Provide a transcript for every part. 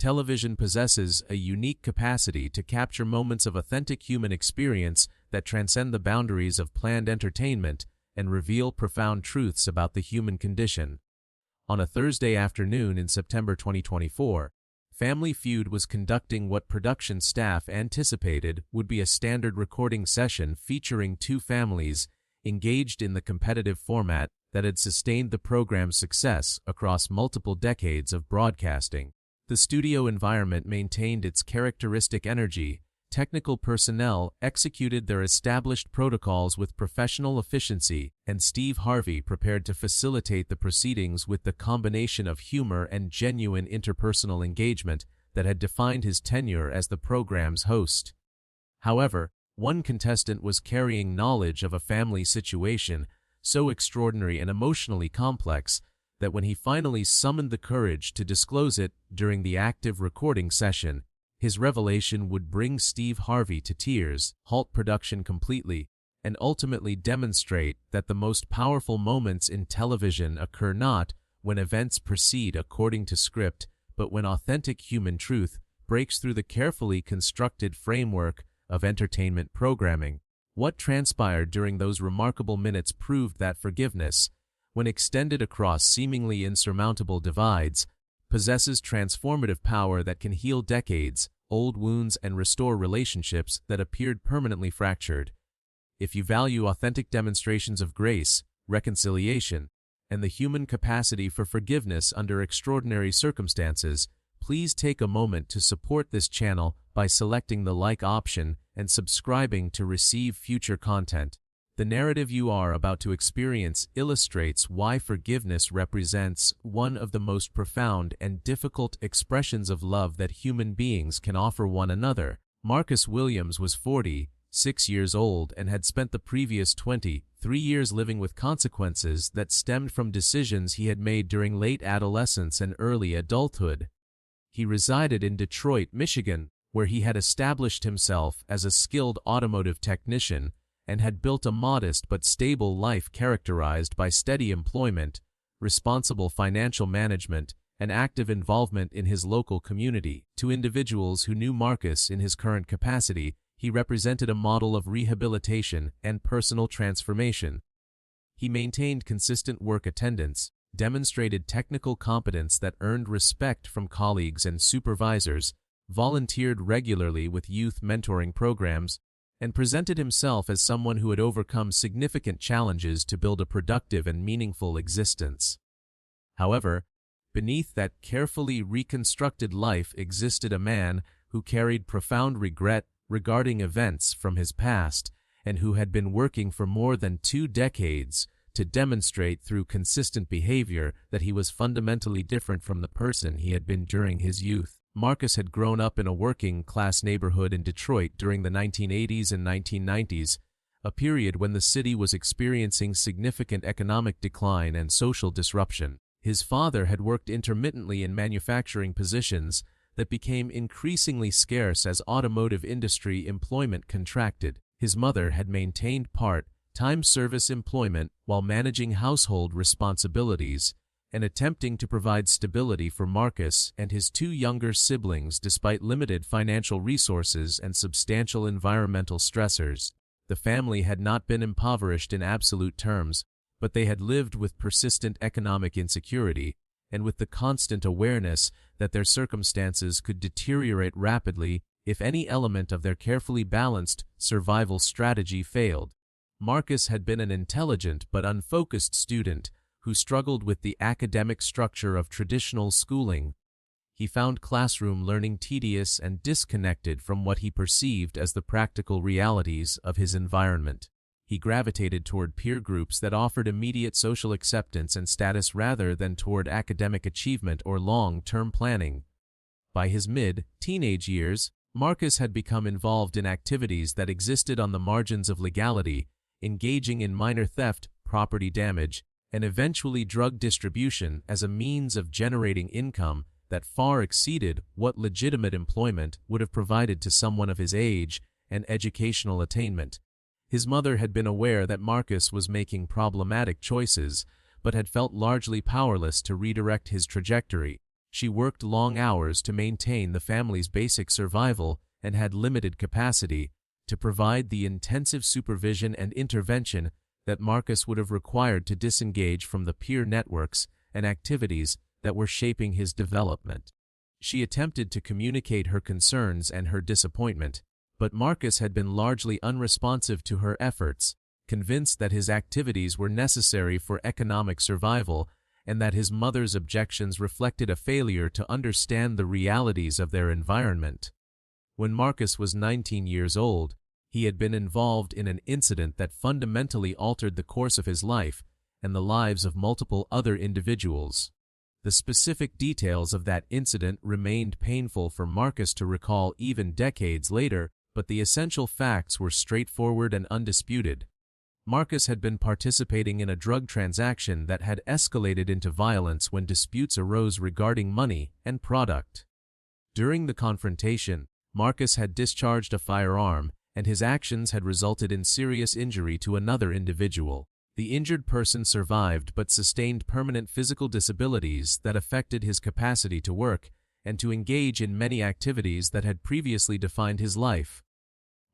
Television possesses a unique capacity to capture moments of authentic human experience that transcend the boundaries of planned entertainment and reveal profound truths about the human condition. On a Thursday afternoon in September 2024, Family Feud was conducting what production staff anticipated would be a standard recording session featuring two families engaged in the competitive format that had sustained the program's success across multiple decades of broadcasting. The studio environment maintained its characteristic energy. Technical personnel executed their established protocols with professional efficiency, and Steve Harvey prepared to facilitate the proceedings with the combination of humor and genuine interpersonal engagement that had defined his tenure as the program's host. However, one contestant was carrying knowledge of a family situation so extraordinary and emotionally complex that when he finally summoned the courage to disclose it during the active recording session, his revelation would bring Steve Harvey to tears, halt production completely, and ultimately demonstrate that the most powerful moments in television occur not when events proceed according to script, but when authentic human truth breaks through the carefully constructed framework of entertainment programming. What transpired during those remarkable minutes proved that forgiveness, when extended across seemingly insurmountable divides, possesses transformative power that can heal decades-old wounds and restore relationships that appeared permanently fractured. If you value authentic demonstrations of grace, reconciliation, and the human capacity for forgiveness under extraordinary circumstances, please take a moment to support this channel by selecting the like option and subscribing to receive future content. The narrative you are about to experience illustrates why forgiveness represents one of the most profound and difficult expressions of love that human beings can offer one another. Marcus Williams was 46 years old and had spent the previous 23 years living with consequences that stemmed from decisions he had made during late adolescence and early adulthood. He resided in Detroit, Michigan, where he had established himself as a skilled automotive technician and had built a modest but stable life characterized by steady employment, responsible financial management, and active involvement in his local community. To individuals who knew Marcus in his current capacity, he represented a model of rehabilitation and personal transformation. He maintained consistent work attendance, demonstrated technical competence that earned respect from colleagues and supervisors, volunteered regularly with youth mentoring programs, and presented himself as someone who had overcome significant challenges to build a productive and meaningful existence. However, beneath that carefully reconstructed life existed a man who carried profound regret regarding events from his past and who had been working for more than 2 decades to demonstrate through consistent behavior that he was fundamentally different from the person he had been during his youth. Marcus had grown up in a working-class neighborhood in Detroit during the 1980s and 1990s, a period when the city was experiencing significant economic decline and social disruption. His father had worked intermittently in manufacturing positions that became increasingly scarce as automotive industry employment contracted. His mother had maintained part-time service employment while managing household responsibilities and attempting to provide stability for Marcus and his 2 younger siblings despite limited financial resources and substantial environmental stressors. The family had not been impoverished in absolute terms, but they had lived with persistent economic insecurity and with the constant awareness that their circumstances could deteriorate rapidly if any element of their carefully balanced survival strategy failed. Marcus had been an intelligent but unfocused student who struggled with the academic structure of traditional schooling. He found classroom learning tedious and disconnected from what he perceived as the practical realities of his environment. He gravitated toward peer groups that offered immediate social acceptance and status rather than toward academic achievement or long-term planning. By his mid-teenage years, Marcus had become involved in activities that existed on the margins of legality, engaging in minor theft, property damage, and eventually drug distribution as a means of generating income that far exceeded what legitimate employment would have provided to someone of his age and educational attainment. His mother had been aware that Marcus was making problematic choices, but had felt largely powerless to redirect his trajectory. She worked long hours to maintain the family's basic survival and had limited capacity to provide the intensive supervision and intervention that Marcus would have required to disengage from the peer networks and activities that were shaping his development. She attempted to communicate her concerns and her disappointment, but Marcus had been largely unresponsive to her efforts, convinced that his activities were necessary for economic survival and that his mother's objections reflected a failure to understand the realities of their environment. When Marcus was 19 years old, he had been involved in an incident that fundamentally altered the course of his life and the lives of multiple other individuals. The specific details of that incident remained painful for Marcus to recall even decades later, but the essential facts were straightforward and undisputed. Marcus had been participating in a drug transaction that had escalated into violence when disputes arose regarding money and product. During the confrontation, Marcus had discharged a firearm, and his actions had resulted in serious injury to another individual. The injured person survived but sustained permanent physical disabilities that affected his capacity to work and to engage in many activities that had previously defined his life.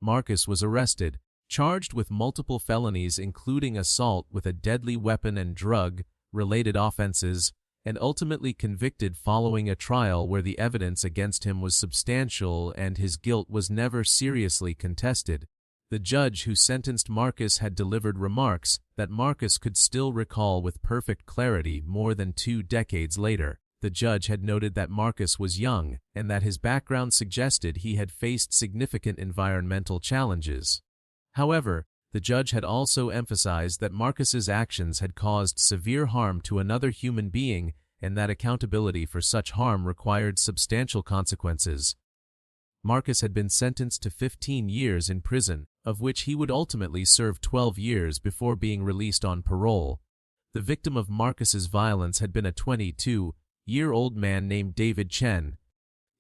Marcus was arrested, charged with multiple felonies including assault with a deadly weapon and drug-related offenses, and ultimately convicted following a trial where the evidence against him was substantial and his guilt was never seriously contested. The judge who sentenced Marcus had delivered remarks that Marcus could still recall with perfect clarity more than 2 decades later. The judge had noted that Marcus was young and that his background suggested he had faced significant environmental challenges. However, the judge had also emphasized that Marcus's actions had caused severe harm to another human being and that accountability for such harm required substantial consequences. Marcus had been sentenced to 15 years in prison, of which he would ultimately serve 12 years before being released on parole. The victim of Marcus's violence had been a 22-year-old man named David Chen.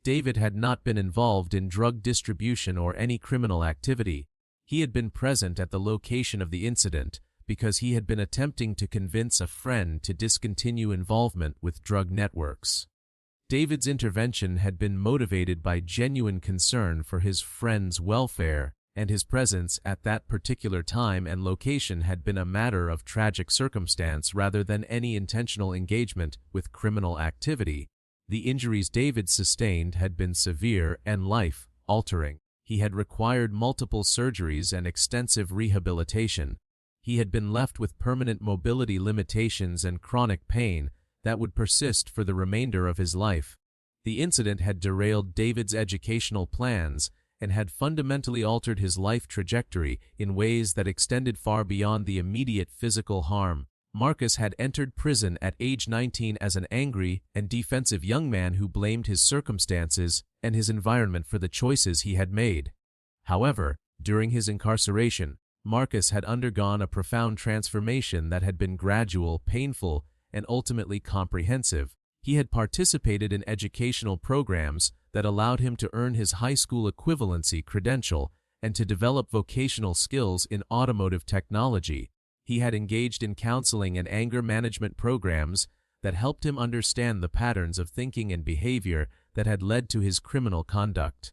David had not been involved in drug distribution or any criminal activity. He had been present at the location of the incident because he had been attempting to convince a friend to discontinue involvement with drug networks. David's intervention had been motivated by genuine concern for his friend's welfare, and his presence at that particular time and location had been a matter of tragic circumstance rather than any intentional engagement with criminal activity. The injuries David sustained had been severe and life-altering. He had required multiple surgeries and extensive rehabilitation. He had been left with permanent mobility limitations and chronic pain that would persist for the remainder of his life. The incident had derailed David's educational plans and had fundamentally altered his life trajectory in ways that extended far beyond the immediate physical harm. Marcus had entered prison at age 19 as an angry and defensive young man who blamed his circumstances and his environment for the choices he had made. However, during his incarceration, Marcus had undergone a profound transformation that had been gradual, painful, and ultimately comprehensive. He had participated in educational programs that allowed him to earn his high school equivalency credential and to develop vocational skills in automotive technology. He had engaged in counseling and anger management programs that helped him understand the patterns of thinking and behavior that had led to his criminal conduct.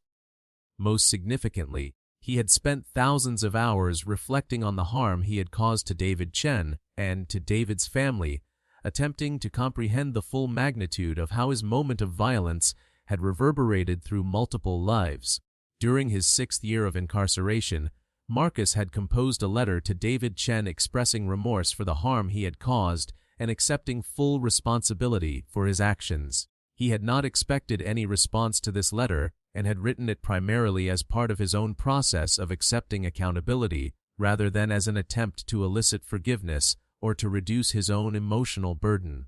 Most significantly, he had spent thousands of hours reflecting on the harm he had caused to David Chen and to David's family, attempting to comprehend the full magnitude of how his moment of violence had reverberated through multiple lives. During his 6th year of incarceration, Marcus had composed a letter to David Chen expressing remorse for the harm he had caused and accepting full responsibility for his actions. He had not expected any response to this letter and had written it primarily as part of his own process of accepting accountability, rather than as an attempt to elicit forgiveness or to reduce his own emotional burden.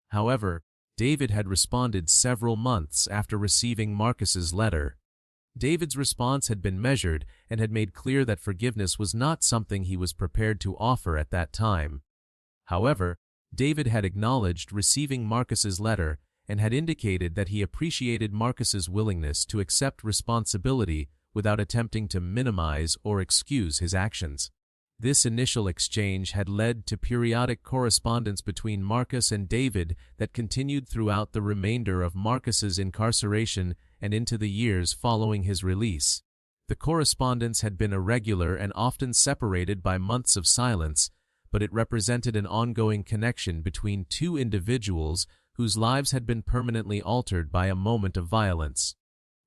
However, David had responded several months after receiving Marcus's letter. David's response had been measured and had made clear that forgiveness was not something he was prepared to offer at that time. However, David had acknowledged receiving Marcus's letter and had indicated that he appreciated Marcus's willingness to accept responsibility without attempting to minimize or excuse his actions. This initial exchange had led to periodic correspondence between Marcus and David that continued throughout the remainder of Marcus's incarceration and into the years following his release. The correspondence had been irregular and often separated by months of silence, but it represented an ongoing connection between two individuals whose lives had been permanently altered by a moment of violence.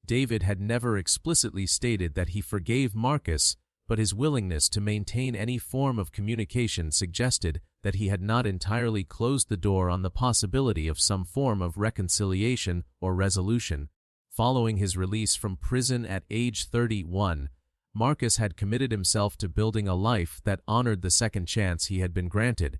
David had never explicitly stated that he forgave Marcus, but his willingness to maintain any form of communication suggested that he had not entirely closed the door on the possibility of some form of reconciliation or resolution. Following his release from prison at age 31, Marcus had committed himself to building a life that honored the second chance he had been granted.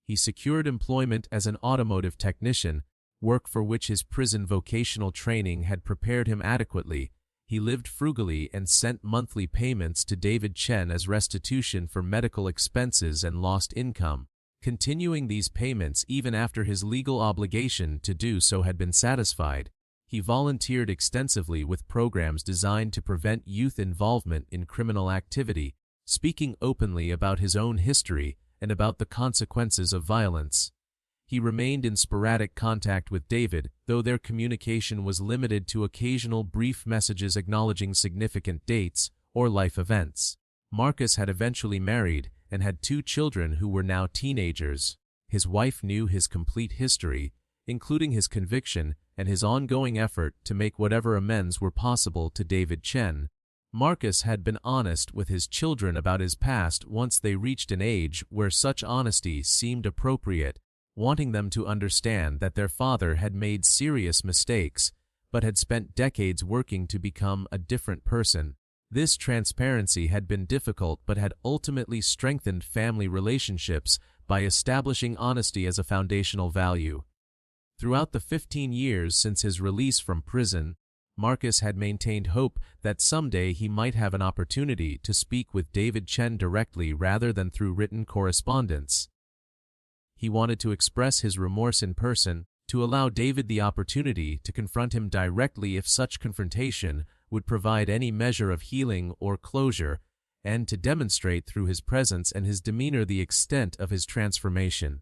He secured employment as an automotive technician, work for which his prison vocational training had prepared him adequately. He lived frugally and sent monthly payments to David Chen as restitution for medical expenses and lost income, continuing these payments even after his legal obligation to do so had been satisfied. He volunteered extensively with programs designed to prevent youth involvement in criminal activity, speaking openly about his own history and about the consequences of violence. He remained in sporadic contact with David, though their communication was limited to occasional brief messages acknowledging significant dates or life events. Marcus had eventually married and had 2 children who were now teenagers. His wife knew his complete history, including his conviction and his ongoing effort to make whatever amends were possible to David Chen. Marcus had been honest with his children about his past once they reached an age where such honesty seemed appropriate, wanting them to understand that their father had made serious mistakes, but had spent decades working to become a different person. This transparency had been difficult but had ultimately strengthened family relationships by establishing honesty as a foundational value. Throughout the 15 years since his release from prison, Marcus had maintained hope that someday he might have an opportunity to speak with David Chen directly rather than through written correspondence. He wanted to express his remorse in person, to allow David the opportunity to confront him directly if such confrontation would provide any measure of healing or closure, and to demonstrate through his presence and his demeanor the extent of his transformation.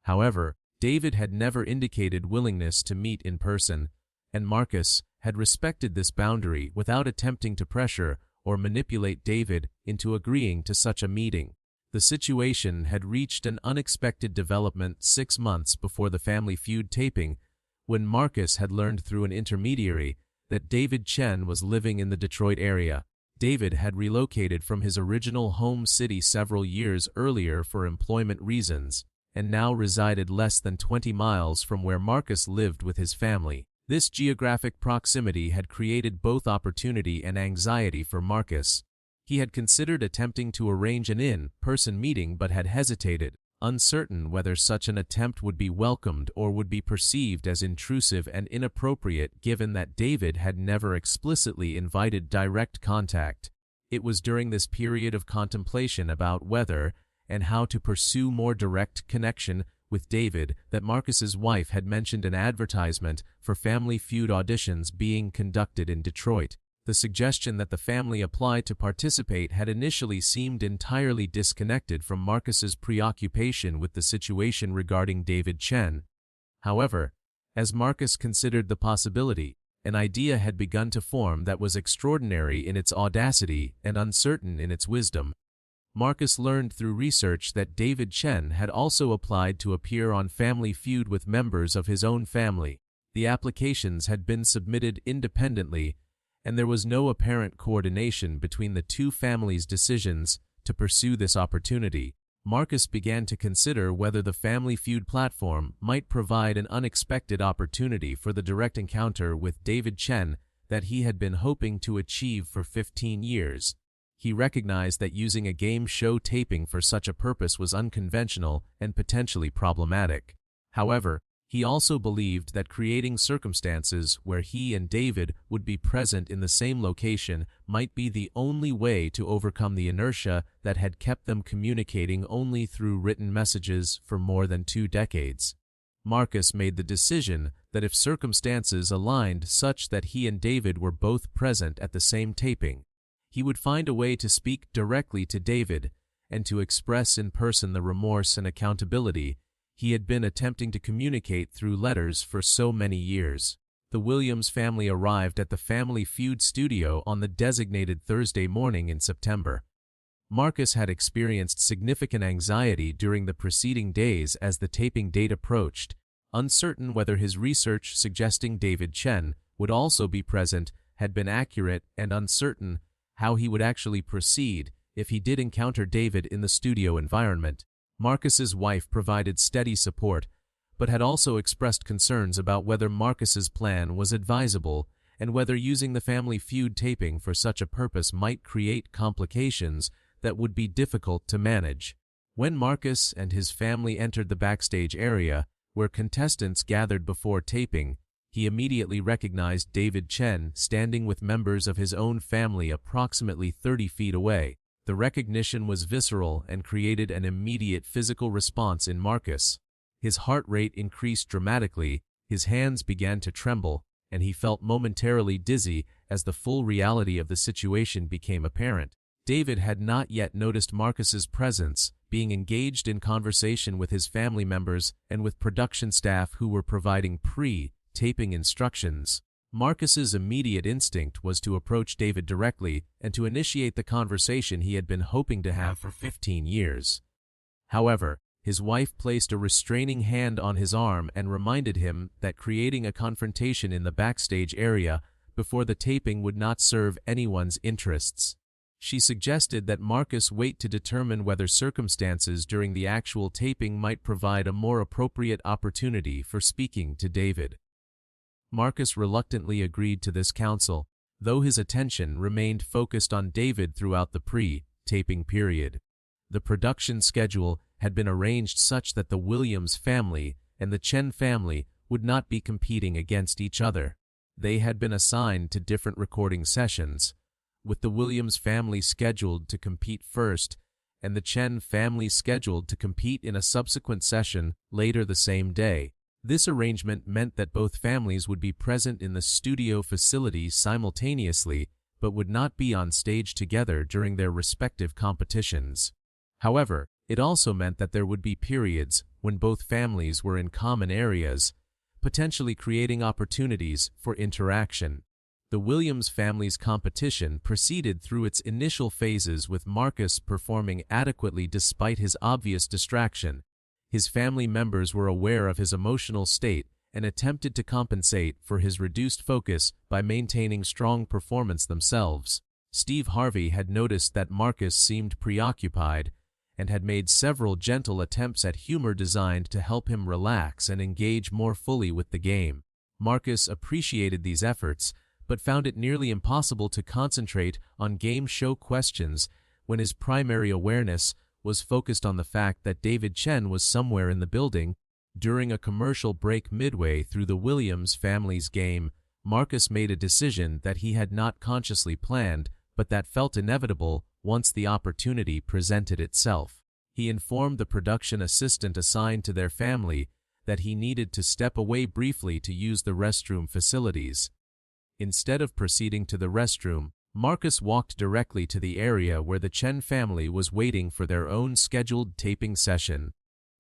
However, David had never indicated willingness to meet in person, and Marcus had respected this boundary without attempting to pressure or manipulate David into agreeing to such a meeting. The situation had reached an unexpected development 6 months before the Family Feud taping, when Marcus had learned through an intermediary that David Chen was living in the Detroit area. David had relocated from his original home city several years earlier for employment reasons, and now resided less than 20 miles from where Marcus lived with his family. This geographic proximity had created both opportunity and anxiety for Marcus. He had considered attempting to arrange an in-person meeting but had hesitated, uncertain whether such an attempt would be welcomed or would be perceived as intrusive and inappropriate given that David had never explicitly invited direct contact. It was during this period of contemplation about whether and how to pursue more direct connection with David that Marcus's wife had mentioned an advertisement for Family Feud auditions being conducted in Detroit. The suggestion that the family apply to participate had initially seemed entirely disconnected from Marcus's preoccupation with the situation regarding David Chen. However, as Marcus considered the possibility, an idea had begun to form that was extraordinary in its audacity and uncertain in its wisdom. Marcus learned through research that David Chen had also applied to appear on Family Feud with members of his own family. The applications had been submitted independently, and there was no apparent coordination between the two families' decisions to pursue this opportunity. Marcus began to consider whether the Family Feud platform might provide an unexpected opportunity for the direct encounter with David Chen that he had been hoping to achieve for 15 years. He recognized that using a game show taping for such a purpose was unconventional and potentially problematic. However, he also believed that creating circumstances where he and David would be present in the same location might be the only way to overcome the inertia that had kept them communicating only through written messages for more than 2 decades. Marcus made the decision that if circumstances aligned such that he and David were both present at the same taping, he would find a way to speak directly to David, and to express in person the remorse and accountability he had been attempting to communicate through letters for so many years. The Williams family arrived at the Family Feud studio on the designated Thursday morning in September. Marcus had experienced significant anxiety during the preceding days as the taping date approached, uncertain whether his research suggesting David Chen would also be present had been accurate, and uncertain how he would actually proceed if he did encounter David in the studio environment. Marcus's wife provided steady support, but had also expressed concerns about whether Marcus's plan was advisable and whether using the Family Feud taping for such a purpose might create complications that would be difficult to manage. When Marcus and his family entered the backstage area, where contestants gathered before taping, he immediately recognized David Chen standing with members of his own family approximately 30 feet away. The recognition was visceral and created an immediate physical response in Marcus. His heart rate increased dramatically, his hands began to tremble, and he felt momentarily dizzy as the full reality of the situation became apparent. David had not yet noticed Marcus's presence, being engaged in conversation with his family members and with production staff who were providing pre-taping instructions. Marcus's immediate instinct was to approach David directly and to initiate the conversation he had been hoping to have for 15 years. However, his wife placed a restraining hand on his arm and reminded him that creating a confrontation in the backstage area before the taping would not serve anyone's interests. She suggested that Marcus wait to determine whether circumstances during the actual taping might provide a more appropriate opportunity for speaking to David. Marcus reluctantly agreed to this counsel, though his attention remained focused on David throughout the pre-taping period. The production schedule had been arranged such that the Williams family and the Chen family would not be competing against each other. They had been assigned to different recording sessions, with the Williams family scheduled to compete first and the Chen family scheduled to compete in a subsequent session later the same day. This arrangement meant that both families would be present in the studio facility simultaneously, but would not be on stage together during their respective competitions. However, it also meant that there would be periods when both families were in common areas, potentially creating opportunities for interaction. The Williams family's competition proceeded through its initial phases with Marcus performing adequately despite his obvious distraction. His family members were aware of his emotional state and attempted to compensate for his reduced focus by maintaining strong performance themselves. Steve Harvey had noticed that Marcus seemed preoccupied and had made several gentle attempts at humor designed to help him relax and engage more fully with the game. Marcus appreciated these efforts, but found it nearly impossible to concentrate on game show questions when his primary awareness was focused on the fact that David Chen was somewhere in the building. During a commercial break midway through the Williams family's game, Marcus made a decision that he had not consciously planned, but that felt inevitable once the opportunity presented itself. He informed the production assistant assigned to their family that he needed to step away briefly to use the restroom facilities. Instead of proceeding to the restroom, Marcus walked directly to the area where the Chen family was waiting for their own scheduled taping session.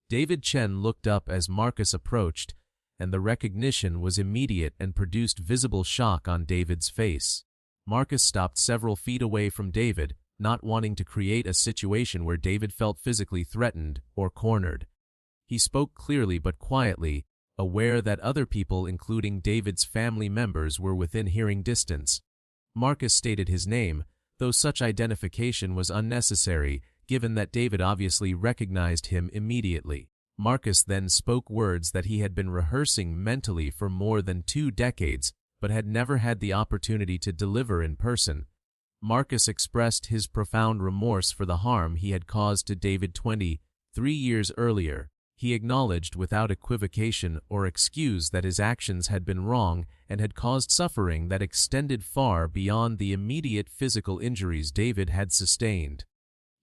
David Chen looked up as Marcus approached, and the recognition was immediate and produced visible shock on David's face. Marcus stopped several feet away from David, not wanting to create a situation where David felt physically threatened or cornered. He spoke clearly but quietly, aware that other people, including David's family members, were within hearing distance. Marcus stated his name, though such identification was unnecessary, given that David obviously recognized him immediately. Marcus then spoke words that he had been rehearsing mentally for more than 2 decades, but had never had the opportunity to deliver in person. Marcus expressed his profound remorse for the harm he had caused to David 23 years earlier. He acknowledged without equivocation or excuse that his actions had been wrong and had caused suffering that extended far beyond the immediate physical injuries David had sustained.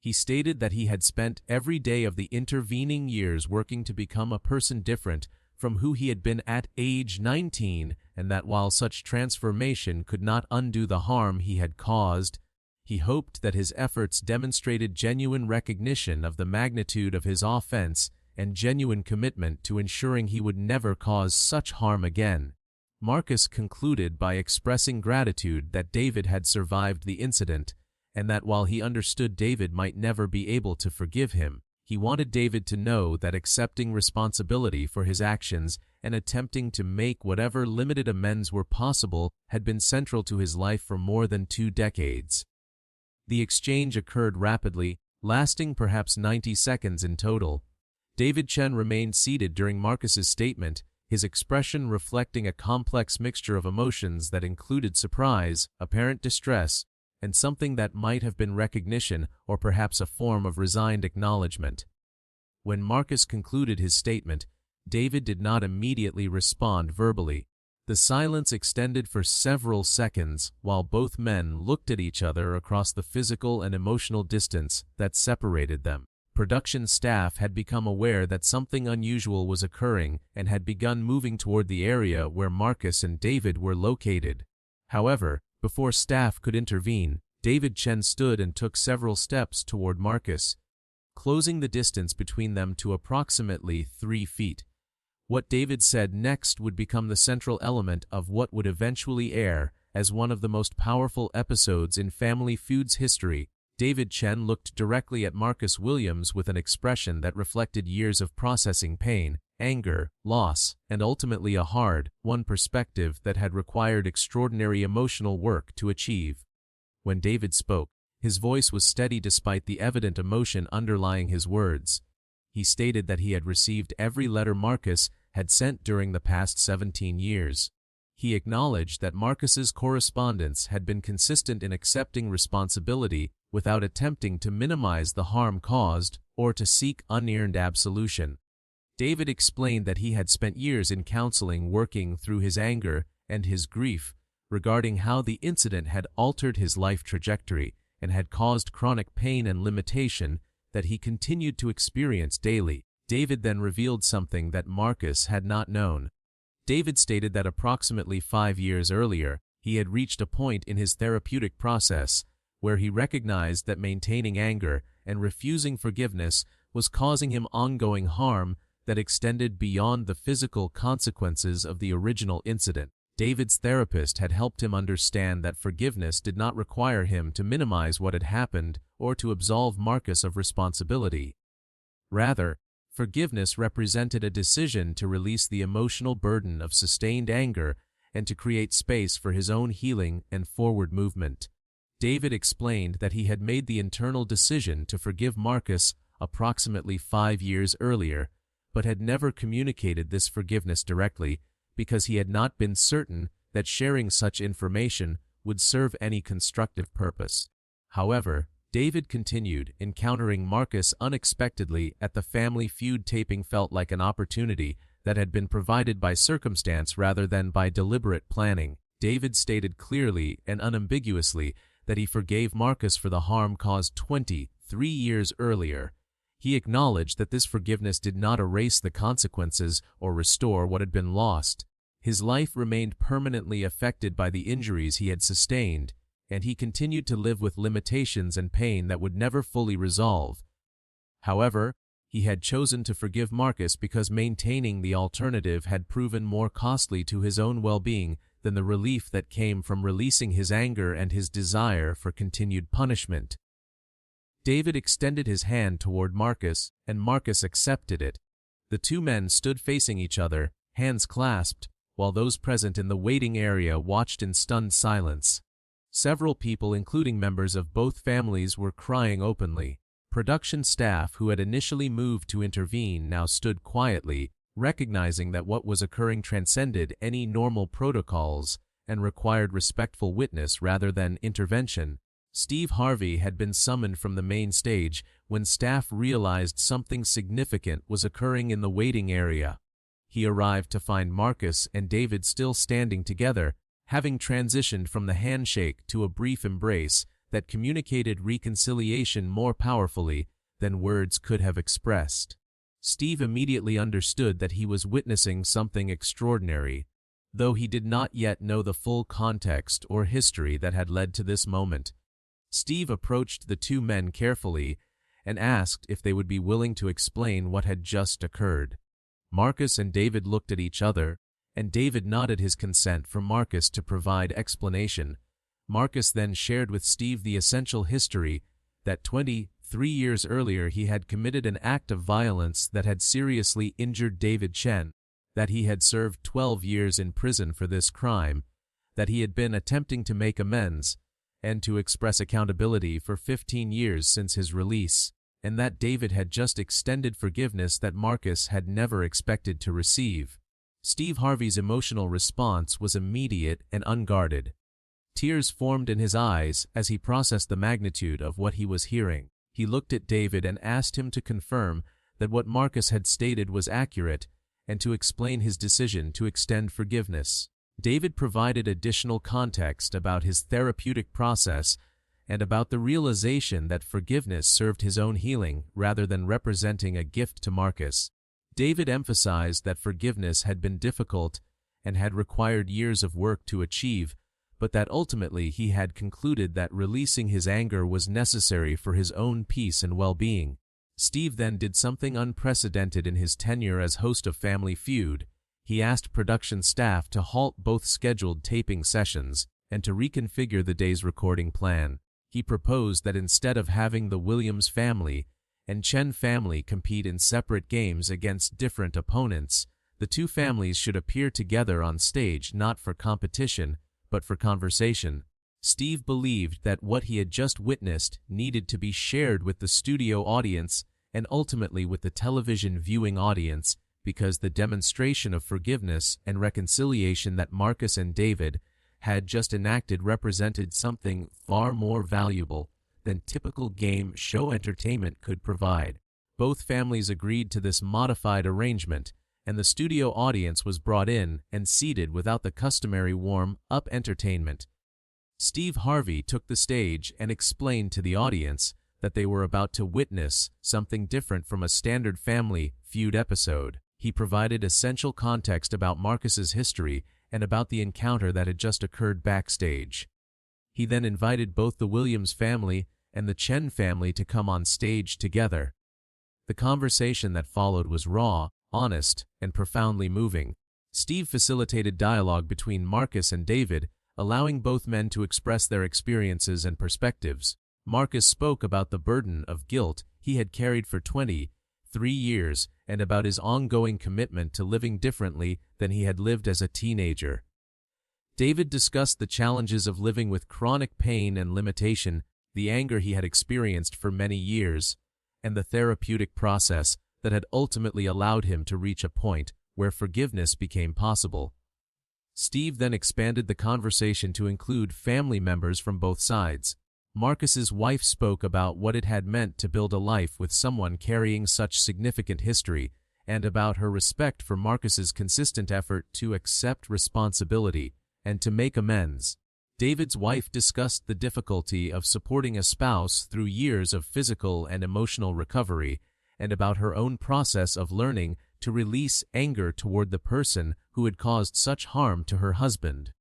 He stated that he had spent every day of the intervening years working to become a person different from who he had been at age 19, and that while such transformation could not undo the harm he had caused, He hoped that his efforts demonstrated genuine recognition of the magnitude of his offense and genuine commitment to ensuring he would never cause such harm again. Marcus concluded by expressing gratitude that David had survived the incident, and that while he understood David might never be able to forgive him, he wanted David to know that accepting responsibility for his actions and attempting to make whatever limited amends were possible had been central to his life for more than 2 decades. The exchange occurred rapidly, lasting perhaps 90 seconds in total. David Chen remained seated during Marcus's statement, his expression reflecting a complex mixture of emotions that included surprise, apparent distress, and something that might have been recognition or perhaps a form of resigned acknowledgement. When Marcus concluded his statement, David did not immediately respond verbally. The silence extended for several seconds while both men looked at each other across the physical and emotional distance that separated them. Production staff had become aware that something unusual was occurring and had begun moving toward the area where Marcus and David were located. However, before staff could intervene, David Chen stood and took several steps toward Marcus, closing the distance between them to approximately 3 feet. What David said next would become the central element of what would eventually air as one of the most powerful episodes in Family Feud's history. David Chen looked directly at Marcus Williams with an expression that reflected years of processing pain, anger, loss, and ultimately a hard-won perspective that had required extraordinary emotional work to achieve. When David spoke, his voice was steady despite the evident emotion underlying his words. He stated that he had received every letter Marcus had sent during the past 17 years. He acknowledged that Marcus's correspondence had been consistent in accepting responsibility without attempting to minimize the harm caused or to seek unearned absolution. David explained that he had spent years in counseling working through his anger and his grief regarding how the incident had altered his life trajectory and had caused chronic pain and limitation that he continued to experience daily. David then revealed something that Marcus had not known. David stated that approximately 5 years earlier, he had reached a point in his therapeutic process where he recognized that maintaining anger and refusing forgiveness was causing him ongoing harm that extended beyond the physical consequences of the original incident. David's therapist had helped him understand that forgiveness did not require him to minimize what had happened or to absolve Marcus of responsibility. Rather, forgiveness represented a decision to release the emotional burden of sustained anger and to create space for his own healing and forward movement. David explained that he had made the internal decision to forgive Marcus approximately 5 years earlier, but had never communicated this forgiveness directly because he had not been certain that sharing such information would serve any constructive purpose. However, David continued, encountering Marcus unexpectedly at the Family Feud taping felt like an opportunity that had been provided by circumstance rather than by deliberate planning. David stated clearly and unambiguously that he forgave Marcus for the harm caused 23 years earlier. He acknowledged that this forgiveness did not erase the consequences or restore what had been lost. His life remained permanently affected by the injuries he had sustained, and he continued to live with limitations and pain that would never fully resolve. However, he had chosen to forgive Marcus because maintaining the alternative had proven more costly to his own well-being than the relief that came from releasing his anger and his desire for continued punishment. David extended his hand toward Marcus, and Marcus accepted it. The two men stood facing each other, hands clasped, while those present in the waiting area watched in stunned silence. Several people, including members of both families, were crying openly. Production staff who had initially moved to intervene now stood quietly, recognizing that what was occurring transcended any normal protocols and required respectful witness rather than intervention. Steve Harvey had been summoned from the main stage when staff realized something significant was occurring in the waiting area. He arrived to find Marcus and David still standing together, having transitioned from the handshake to a brief embrace that communicated reconciliation more powerfully than words could have expressed. Steve immediately understood that he was witnessing something extraordinary, though he did not yet know the full context or history that had led to this moment. Steve approached the two men carefully and asked if they would be willing to explain what had just occurred. Marcus and David looked at each other, and David nodded his consent for Marcus to provide explanation. Marcus then shared with Steve the essential history that 23 years earlier he had committed an act of violence that had seriously injured David Chen, that he had served 12 years in prison for this crime, that he had been attempting to make amends and to express accountability for 15 years since his release, and that David had just extended forgiveness that Marcus had never expected to receive. Steve Harvey's emotional response was immediate and unguarded. Tears formed in his eyes as he processed the magnitude of what he was hearing. He looked at David and asked him to confirm that what Marcus had stated was accurate and to explain his decision to extend forgiveness. David provided additional context about his therapeutic process and about the realization that forgiveness served his own healing rather than representing a gift to Marcus. David emphasized that forgiveness had been difficult and had required years of work to achieve, but that ultimately he had concluded that releasing his anger was necessary for his own peace and well-being. Steve then did something unprecedented in his tenure as host of Family Feud. He asked production staff to halt both scheduled taping sessions and to reconfigure the day's recording plan. He proposed that instead of having the Williams family and Chen family compete in separate games against different opponents, the two families should appear together on stage not for competition, but for conversation. Steve believed that what he had just witnessed needed to be shared with the studio audience and ultimately with the television viewing audience, because the demonstration of forgiveness and reconciliation that Marcus and David had just enacted represented something far more valuable than typical game show entertainment could provide. Both families agreed to this modified arrangement, and the studio audience was brought in and seated without the customary warm-up entertainment. Steve Harvey took the stage and explained to the audience that they were about to witness something different from a standard Family Feud episode. He provided essential context about Marcus's history and about the encounter that had just occurred backstage. He then invited both the Williams family and the Chen family to come on stage together. The conversation that followed was raw, honest, and profoundly moving. Steve facilitated dialogue between Marcus and David, allowing both men to express their experiences and perspectives. Marcus spoke about the burden of guilt he had carried for 23 years and about his ongoing commitment to living differently than he had lived as a teenager. David discussed the challenges of living with chronic pain and limitation, the anger he had experienced for many years, and the therapeutic process that had ultimately allowed him to reach a point where forgiveness became possible. Steve then expanded the conversation to include family members from both sides. Marcus's wife spoke about what it had meant to build a life with someone carrying such significant history, and about her respect for Marcus's consistent effort to accept responsibility and to make amends. David's wife discussed the difficulty of supporting a spouse through years of physical and emotional recovery, and about her own process of learning to release anger toward the person who had caused such harm to her husband.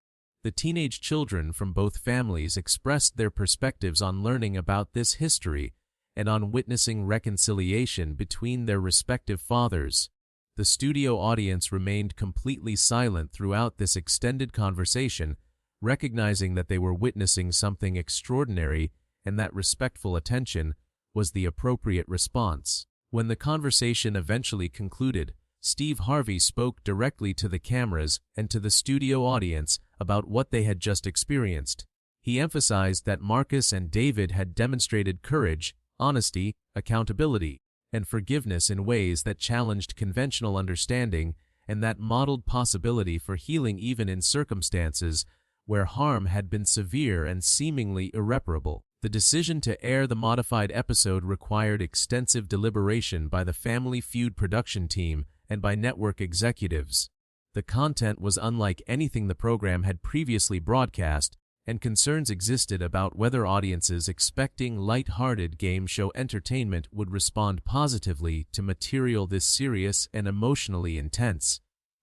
The teenage children from both families expressed their perspectives on learning about this history and on witnessing reconciliation between their respective fathers. The studio audience remained completely silent throughout this extended conversation, recognizing that they were witnessing something extraordinary and that respectful attention was the appropriate response. When the conversation eventually concluded, Steve Harvey spoke directly to the cameras and to the studio audience about what they had just experienced. He emphasized that Marcus and David had demonstrated courage, honesty, accountability, and forgiveness in ways that challenged conventional understanding and that modeled possibility for healing even in circumstances where harm had been severe and seemingly irreparable. The decision to air the modified episode required extensive deliberation by the Family Feud production team and by network executives. The content was unlike anything the program had previously broadcast, and concerns existed about whether audiences expecting light-hearted game show entertainment would respond positively to material this serious and emotionally intense.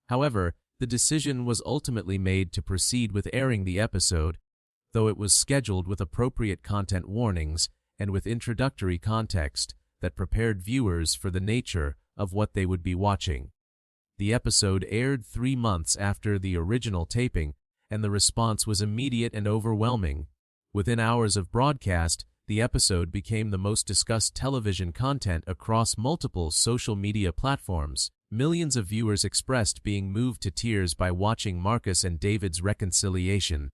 However, the decision was ultimately made to proceed with airing the episode. though it was scheduled with appropriate content warnings and with introductory context that prepared viewers for the nature of what they would be watching. The episode aired 3 months after the original taping, and the response was immediate and overwhelming. Within hours of broadcast, the episode became the most discussed television content across multiple social media platforms. Millions of viewers expressed being moved to tears by watching Marcus and David's reconciliation.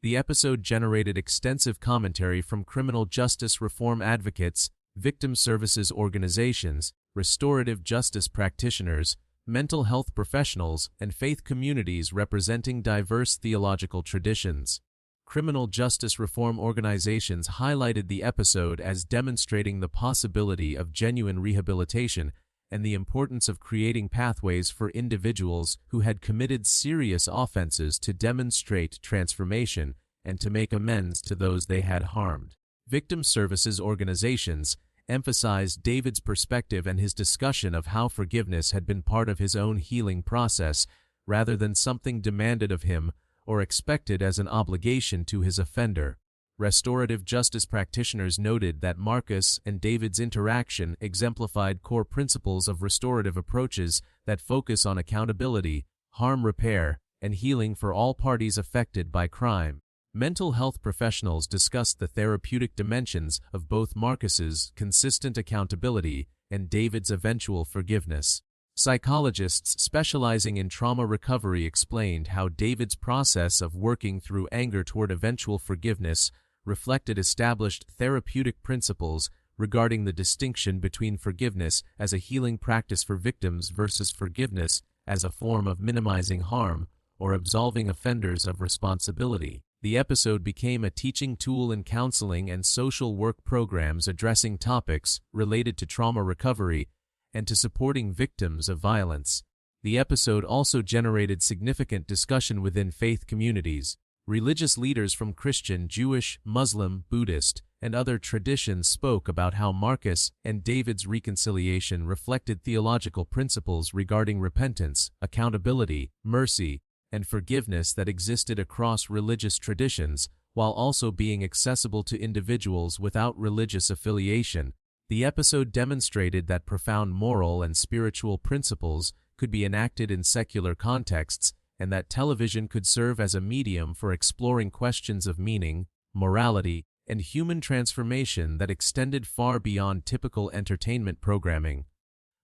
The episode generated extensive commentary from criminal justice reform advocates, victim services organizations, restorative justice practitioners, mental health professionals, and faith communities representing diverse theological traditions. Criminal justice reform organizations highlighted the episode as demonstrating the possibility of genuine rehabilitation and the importance of creating pathways for individuals who had committed serious offenses to demonstrate transformation and to make amends to those they had harmed. Victim services organizations emphasized David's perspective and his discussion of how forgiveness had been part of his own healing process rather than something demanded of him or expected as an obligation to his offender. Restorative justice practitioners noted that Marcus and David's interaction exemplified core principles of restorative approaches that focus on accountability, harm repair, and healing for all parties affected by crime. Mental health professionals discussed the therapeutic dimensions of both Marcus's consistent accountability and David's eventual forgiveness. Psychologists specializing in trauma recovery explained how David's process of working through anger toward eventual forgiveness reflected established therapeutic principles regarding the distinction between forgiveness as a healing practice for victims versus forgiveness as a form of minimizing harm or absolving offenders of responsibility. The episode became a teaching tool in counseling and social work programs addressing topics related to trauma recovery and to supporting victims of violence. The episode also generated significant discussion within faith communities. Religious leaders from Christian, Jewish, Muslim, Buddhist, and other traditions spoke about how Marcus and David's reconciliation reflected theological principles regarding repentance, accountability, mercy, and forgiveness that existed across religious traditions, while also being accessible to individuals without religious affiliation. The episode demonstrated that profound moral and spiritual principles could be enacted in secular contexts, and that television could serve as a medium for exploring questions of meaning, morality, and human transformation that extended far beyond typical entertainment programming.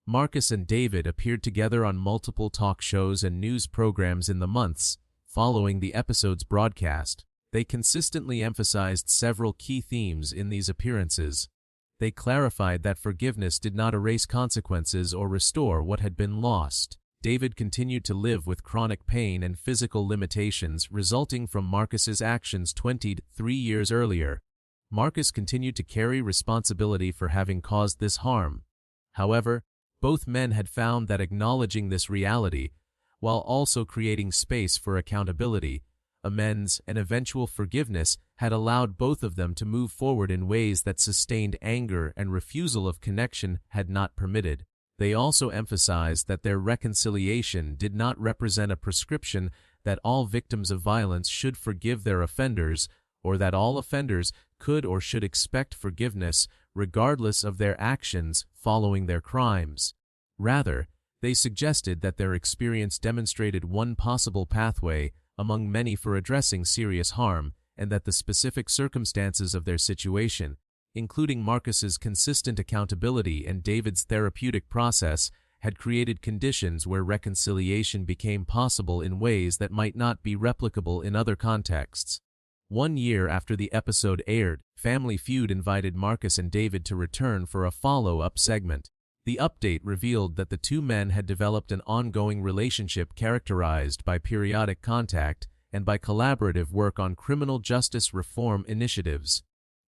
Marcus and David appeared together on multiple talk shows and news programs in the months following the episode's broadcast. They consistently emphasized several key themes in these appearances. They clarified that forgiveness did not erase consequences or restore what had been lost. David continued to live with chronic pain and physical limitations resulting from Marcus's actions 23 years earlier. Marcus continued to carry responsibility for having caused this harm. However, both men had found that acknowledging this reality, while also creating space for accountability, amends, and eventual forgiveness, had allowed both of them to move forward in ways that sustained anger and refusal of connection had not permitted. They also emphasized that their reconciliation did not represent a prescription that all victims of violence should forgive their offenders, or that all offenders could or should expect forgiveness regardless of their actions following their crimes. Rather, they suggested that their experience demonstrated one possible pathway among many for addressing serious harm, and that the specific circumstances of their situation, including Marcus's consistent accountability and David's therapeutic process, had created conditions where reconciliation became possible in ways that might not be replicable in other contexts. 1 year after the episode aired, Family Feud invited Marcus and David to return for a follow-up segment. The update revealed that the two men had developed an ongoing relationship characterized by periodic contact and by collaborative work on criminal justice reform initiatives.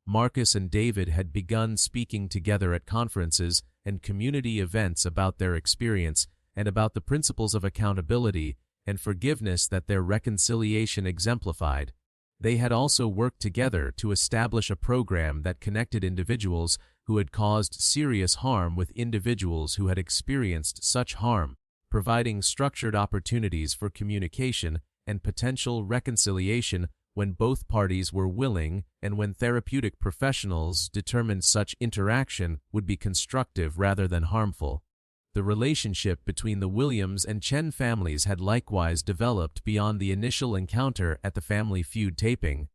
Marcus and David had begun speaking together at conferences and community events about their experience and about the principles of accountability and forgiveness that their reconciliation exemplified. They had also worked together to establish a program that connected individuals who had caused serious harm with individuals who had experienced such harm, providing structured opportunities for communication and potential reconciliation when both parties were willing and when therapeutic professionals determined such interaction would be constructive rather than harmful. The relationship between the Williams and Chen families had likewise developed beyond the initial encounter at the Family Feud taping.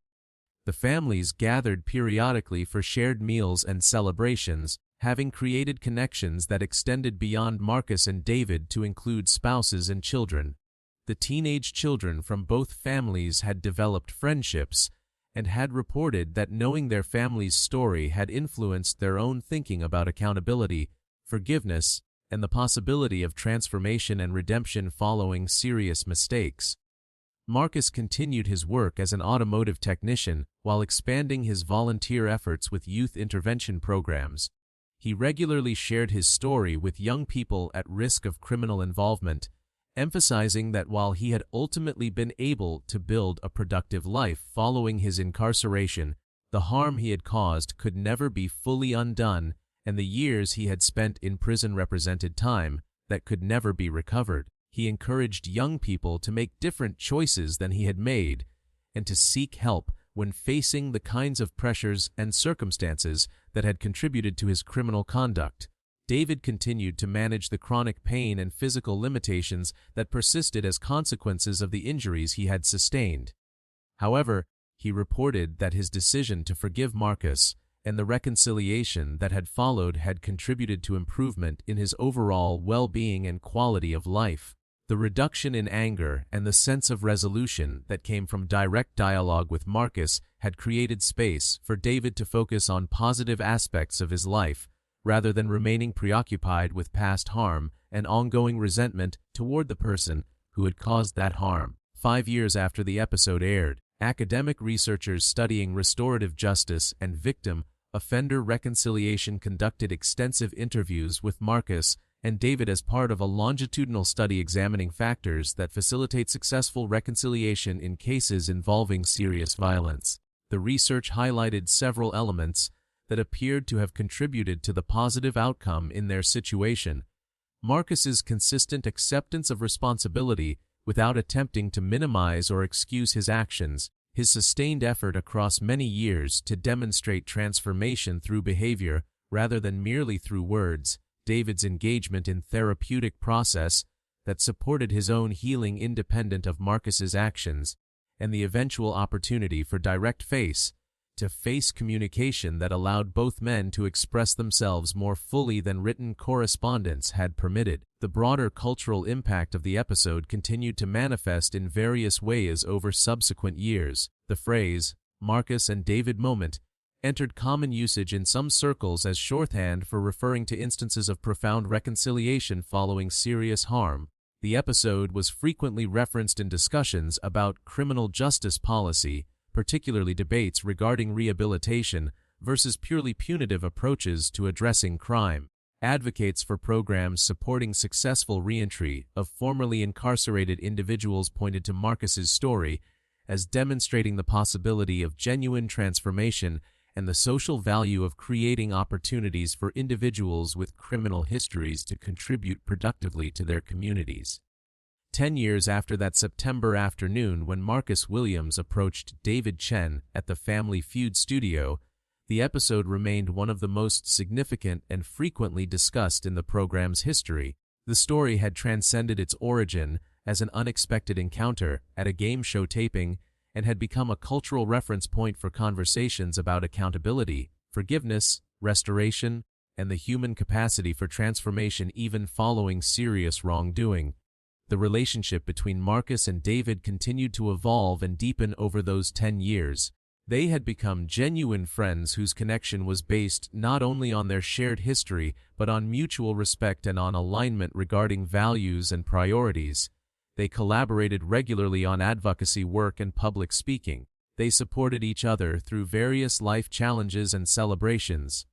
The families gathered periodically for shared meals and celebrations, having created connections that extended beyond Marcus and David to include spouses and children. The teenage children from both families had developed friendships and had reported that knowing their family's story had influenced their own thinking about accountability, forgiveness, and the possibility of transformation and redemption following serious mistakes. Marcus continued his work as an automotive technician while expanding his volunteer efforts with youth intervention programs. He regularly shared his story with young people at risk of criminal involvement, emphasizing that while he had ultimately been able to build a productive life following his incarceration, the harm he had caused could never be fully undone, and the years he had spent in prison represented time that could never be recovered. He encouraged young people to make different choices than he had made, and to seek help when facing the kinds of pressures and circumstances that had contributed to his criminal conduct. David continued to manage the chronic pain and physical limitations that persisted as consequences of the injuries he had sustained. However, he reported that his decision to forgive Marcus and the reconciliation that had followed had contributed to improvement in his overall well-being and quality of life. The reduction in anger and the sense of resolution that came from direct dialogue with Marcus had created space for David to focus on positive aspects of his life, rather than remaining preoccupied with past harm and ongoing resentment toward the person who had caused that harm. 5 years after the episode aired, academic researchers studying restorative justice and victim-offender reconciliation conducted extensive interviews with Marcus and David as part of a longitudinal study examining factors that facilitate successful reconciliation in cases involving serious violence. The research highlighted several elements that appeared to have contributed to the positive outcome in their situation. Marcus's consistent acceptance of responsibility without attempting to minimize or excuse his actions, his sustained effort across many years to demonstrate transformation through behavior rather than merely through words, David's engagement in therapeutic process that supported his own healing independent of Marcus's actions, and the eventual opportunity for direct face-to-face communication that allowed both men to express themselves more fully than written correspondence had permitted. The broader cultural impact of the episode continued to manifest in various ways over subsequent years. The phrase, Marcus and David moment, entered common usage in some circles as shorthand for referring to instances of profound reconciliation following serious harm. The episode was frequently referenced in discussions about criminal justice policy, particularly debates regarding rehabilitation versus purely punitive approaches to addressing crime. Advocates for programs supporting successful reentry of formerly incarcerated individuals pointed to Marcus's story as demonstrating the possibility of genuine transformation and the social value of creating opportunities for individuals with criminal histories to contribute productively to their communities. 10 years after that September afternoon when Marcus Williams approached David Chen at the Family Feud studio, the episode remained one of the most significant and frequently discussed in the program's history. The story had transcended its origin as an unexpected encounter at a game show taping and had become a cultural reference point for conversations about accountability, forgiveness, restoration, and the human capacity for transformation even following serious wrongdoing. The relationship between Marcus and David continued to evolve and deepen over those 10 years. They had become genuine friends whose connection was based not only on their shared history but on mutual respect and on alignment regarding values and priorities. They collaborated regularly on advocacy work and public speaking. They supported each other through various life challenges and celebrations.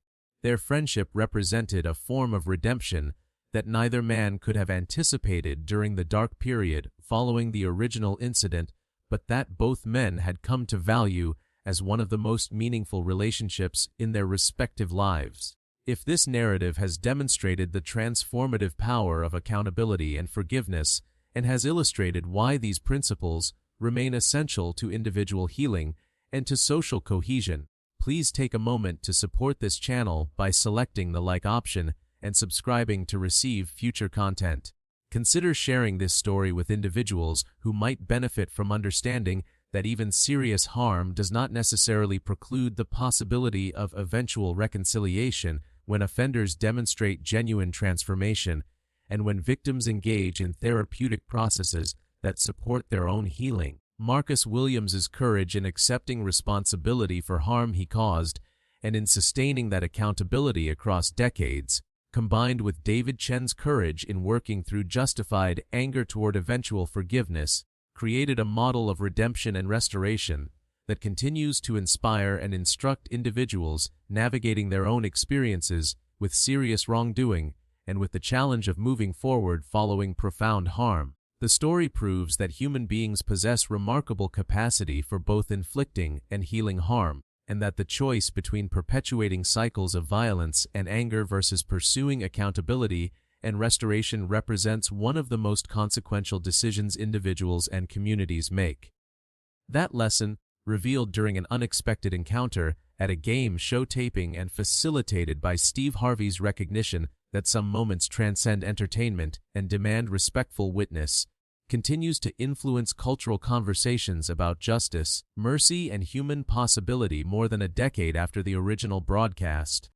Their friendship represented a form of redemption that neither man could have anticipated during the dark period following the original incident, but that both men had come to value as one of the most meaningful relationships in their respective lives. If this narrative has demonstrated the transformative power of accountability and forgiveness, and has illustrated why these principles, remain essential to individual healing and to social cohesion. Please take a moment to support this channel by selecting the like option and subscribing to receive future content. Consider sharing this story with individuals who might benefit from understanding that even serious harm does not necessarily preclude the possibility of eventual reconciliation when offenders demonstrate genuine transformation and when victims engage in therapeutic processes that support their own healing. Marcus Williams's courage in accepting responsibility for harm he caused and in sustaining that accountability across decades, combined with David Chen's courage in working through justified anger toward eventual forgiveness, created a model of redemption and restoration that continues to inspire and instruct individuals navigating their own experiences with serious wrongdoing and with the challenge of moving forward following profound harm. The story proves that human beings possess remarkable capacity for both inflicting and healing harm, and that the choice between perpetuating cycles of violence and anger versus pursuing accountability and restoration represents one of the most consequential decisions individuals and communities make. That lesson, revealed during an unexpected encounter at a game show taping and facilitated by Steve Harvey's recognition that some moments transcend entertainment and demand respectful witness, continues to influence cultural conversations about justice, mercy, and human possibility more than a decade after the original broadcast.